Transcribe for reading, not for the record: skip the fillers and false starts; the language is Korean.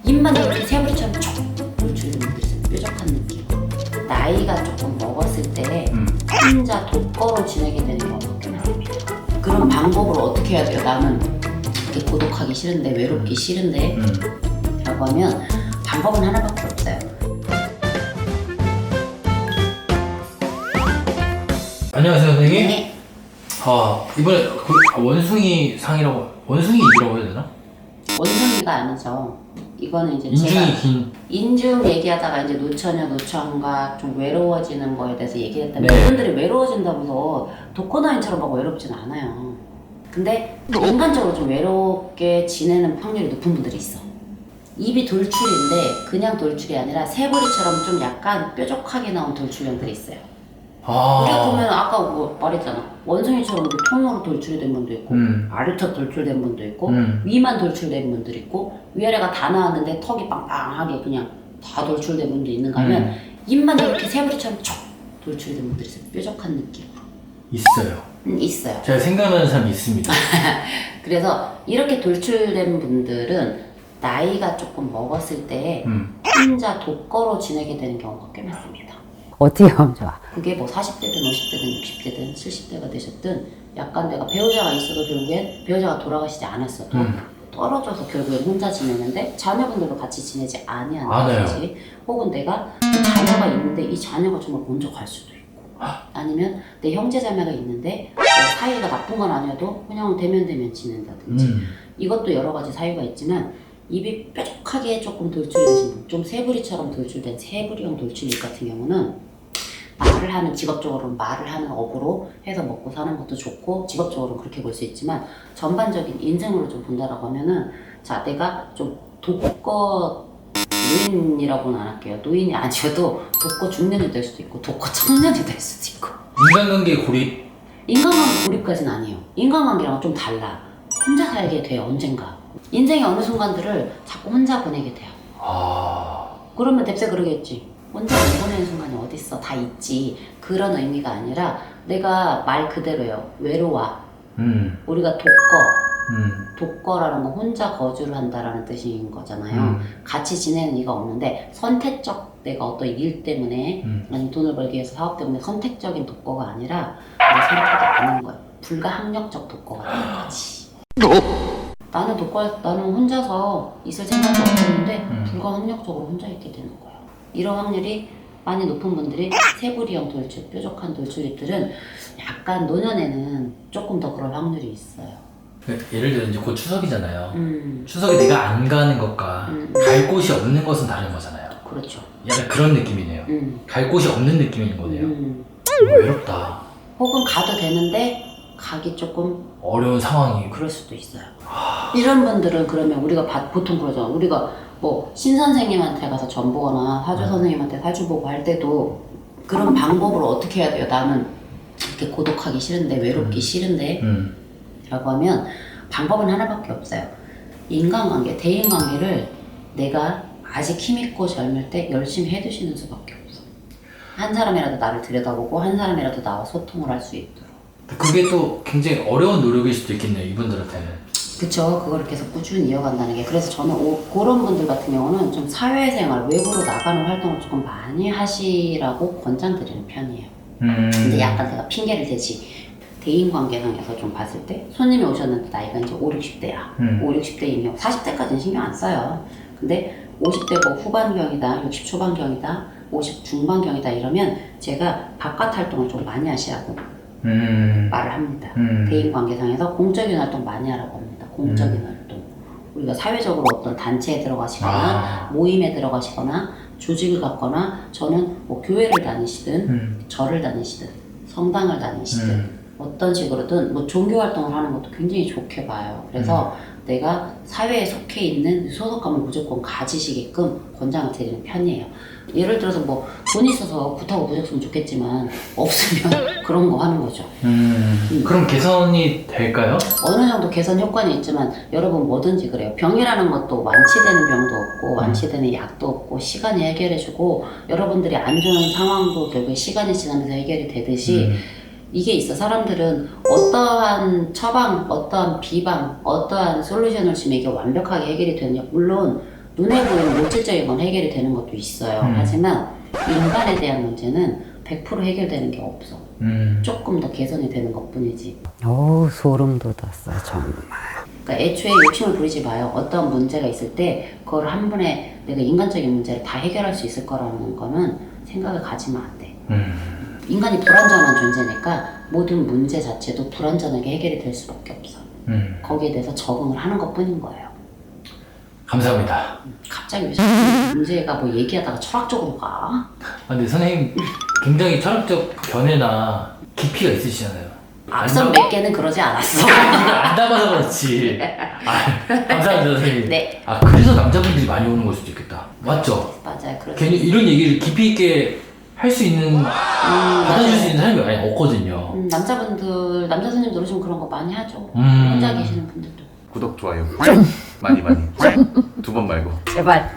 입만 이렇게 새부리처럼 쭉 돌출되는 분들이 있어요. 뾰족한 느낌. 나이가 조금 먹었을 때 혼자 독거로 지내게 되는 경우가 꽤 많습니다. 그런 방법을 어떻게 해야 돼요? 나는 이렇게 고독하기 싫은데, 외롭기 싫은데 라고 하면 방법은 하나밖에 없어요. 안녕하세요 선생님. 네. 이번에 원숭이 상이라고, 원숭이 입이라고 해야 되나? 원숭이가 아니죠. 이거는 이제 인중이 제가 긴. 인중 얘기하다가 이제 노처녀, 노처녀가 좀 외로워지는 거에 대해서 얘기했다면 네. 그분들이 외로워진다고 해서 독거노인처럼 막 외롭지는 않아요. 근데 인간적으로 좀 외롭게 지내는 확률이 높은 분들이 있어. 입이 돌출인데 그냥 돌출이 아니라 새부리처럼 좀 약간 뾰족하게 나온 돌출형들이 있어요. 우리가 보면 아까 뭐 말했잖아. 원숭이처럼 이렇게 통으로 돌출이 된 분도 있고 아래턱 돌출된 분도 있고 위만 돌출된 분도 있고 위아래가 다 나왔는데 턱이 빵빵하게 그냥 다 돌출된 분도 있는가 하면 입만 이렇게 새부리처럼 쭉 돌출이 된 분들이 있어요. 뾰족한 느낌으로. 있어요. 있어요. 제가 생각나는 사람이 있습니다. 그래서 이렇게 돌출된 분들은 나이가 조금 먹었을 때 혼자 독거로 지내게 되는 경우가 꽤 많습니다. 어떻게 하면 좋아? 그게 뭐 40대든 50대든 60대든 70대가 되셨든 약간 내가 배우자가 있어도 결국엔 배우자가 돌아가시지 않았어도 떨어져서 결국엔 혼자 지내는데 자녀분들도 같이 지내지 아니한다든지 혹은 내가 자녀가 있는데 이 자녀가 정말 먼저 갈 수도 있고 아니면 내 형제 자매가 있는데 뭐 사이가 나쁜 건 아니어도 그냥 대면 지낸다든지 이것도 여러 가지 사유가 있지만 입이 뾰족하게 조금 돌출되신 분, 좀 새부리처럼 돌출된 새부리형 돌출입 같은 경우는 말을 하는, 직업적으로 말을 하는 업으로 해서 먹고 사는 것도 좋고 직업적으로 그렇게 볼 수 있지만 전반적인 인생으로 좀 본다라고 하면은 자, 내가 좀 독거 노인이라고는 안 할게요. 노인이 아니어도 독거 중년이 될 수도 있고 독거 청년이 될 수도 있고 인간관계 고립. 인간관계 고립까지는 아니에요. 인간관계랑은 좀 달라. 혼자 살게 돼요, 언젠가. 인생의 어느 순간들을 자꾸 혼자 보내게 돼요. 그러면 뎁스 그러겠지. 혼자 안 보내는 순간이 어딨어. 다 있지. 그런 의미가 아니라 내가 말 그대로예요. 외로워. 우리가 독거라는 건 혼자 거주를 한다라는 뜻인 거잖아요. 같이 지내는 이가 없는데 선택적 내가 어떤 일 때문에 아니 돈을 벌기 위해서 사업 때문에 선택적인 독거가 아니라 내 선택이 아닌 거예요. 불가항력적 독거가 되는 거지. 나는 혼자서 있을 생각이 없었는데 불가항력적으로 혼자 있게 되는 거예요. 이런 확률이 많이 높은 분들이 새부리형 돌출, 뾰족한 돌출입들은 약간 노년에는 조금 더 그럴 확률이 있어요. 예를 들어 이제 곧 추석이잖아요. 추석에 내가 안 가는 것과 갈 곳이 없는 것은 다른 거잖아요. 그렇죠. 약간 그런 느낌이네요. 갈 곳이 없는 느낌인 거네요. 외롭다. 혹은 가도 되는데 가기 조금 어려운 상황이. 그럴 수도 있어요. 이런 분들은 그러면 우리가 보통 그러죠. 우리가 뭐 신선생님한테 가서 전 보거나 사주 선생님한테 사주 보고 할 때도 그런 방법을 어떻게 해야 돼요? 나는 이렇게 고독하기 싫은데 외롭기 싫은데 라고 하면 방법은 하나밖에 없어요. 인간관계, 대인관계를 내가 아직 힘있고 젊을 때 열심히 해두시는 수밖에 없어. 한 사람이라도 나를 들여다보고 한 사람이라도 나와 소통을 할 수 있도록. 그게 또 굉장히 어려운 노력일 수도 있겠네요, 이분들한테는. 그쵸. 그걸 계속 꾸준히 이어간다는 게. 그래서 저는 그런 분들 같은 경우는 좀 사회생활, 외부로 나가는 활동을 조금 많이 하시라고 권장드리는 편이에요. 근데 약간 제가 핑계를 대지. 대인관계상에서 좀 봤을 때 손님이 오셨는데 나이가 이제 5, 60대야. 5, 60대이면 40대까지는 신경 안 써요. 근데 50대 뭐 후반경이다, 60 초반경이다, 50 중반경이다 이러면 제가 바깥 활동을 좀 많이 하시라고 말을 합니다. 대인관계상에서 공적인 활동 많이 하라고 합니다. 공적인 활동. 우리가 사회적으로 어떤 단체에 들어가시거나 모임에 들어가시거나 조직을 갖거나 저는 뭐 교회를 다니시든 절을 다니시든 성당을 다니시든 어떤 식으로든 뭐 종교 활동을 하는 것도 굉장히 좋게 봐요. 그래서 내가 사회에 속해 있는 소속감을 무조건 가지시게끔 권장을 드리는 편이에요. 예를 들어서 뭐 돈 있어서 굿하고 부졌으면 좋겠지만 없으면 그런 거 하는 거죠. 그럼 개선이 될까요? 어느 정도 개선 효과는 있지만 여러분 뭐든지 그래요. 병이라는 것도 완치되는 병도 없고 완치되는 약도 없고 시간이 해결해주고 여러분들이 안 좋은 상황도 결국에 시간이 지나면서 해결이 되듯이 이게 있어. 사람들은 어떠한 처방, 어떠한 비방, 어떠한 솔루션을 주면 이게 완벽하게 해결이 되느냐. 물론 눈에 보이는 물질적인 건 해결이 되는 것도 있어요. 하지만 인간에 대한 문제는 100% 해결되는 게 없어. 조금 더 개선이 되는 것 뿐이지. 오, 소름 돋았어, 정말. 그러니까 애초에 욕심을 부리지 마요. 어떤 문제가 있을 때 그걸 한 번에 내가 인간적인 문제를 다 해결할 수 있을 거라는 거는 생각을 가지면 안 돼. 인간이 불완전한 존재니까 모든 문제 자체도 불완전하게 해결이 될 수밖에 없어. 거기에 대해서 적응을 하는 것 뿐인 거예요. 감사합니다. 갑자기 왜 자꾸 문제가 뭐 얘기하다가 철학적으로 가? 아, 근데 선생님 굉장히 철학적 견해나 깊이가 있으시잖아요. 앞선 몇 개는 그러지 않았어. 안 담아서 그렇지. 아, 감사합니다 선생님. 네. 아 그래서 남자분들이 많이 오는 걸 수도 있겠다. 맞죠? 맞아요. 그렇죠. 괜히 이런 얘기를 깊이 있게 할 수 있는 받아줄 수 있는 사람이 많이 없거든요. 남자 손님 들으시면 그런 거 많이 하죠. 혼자 계시는 분들도. 구독, 좋아요 많이 2번 말고 제발.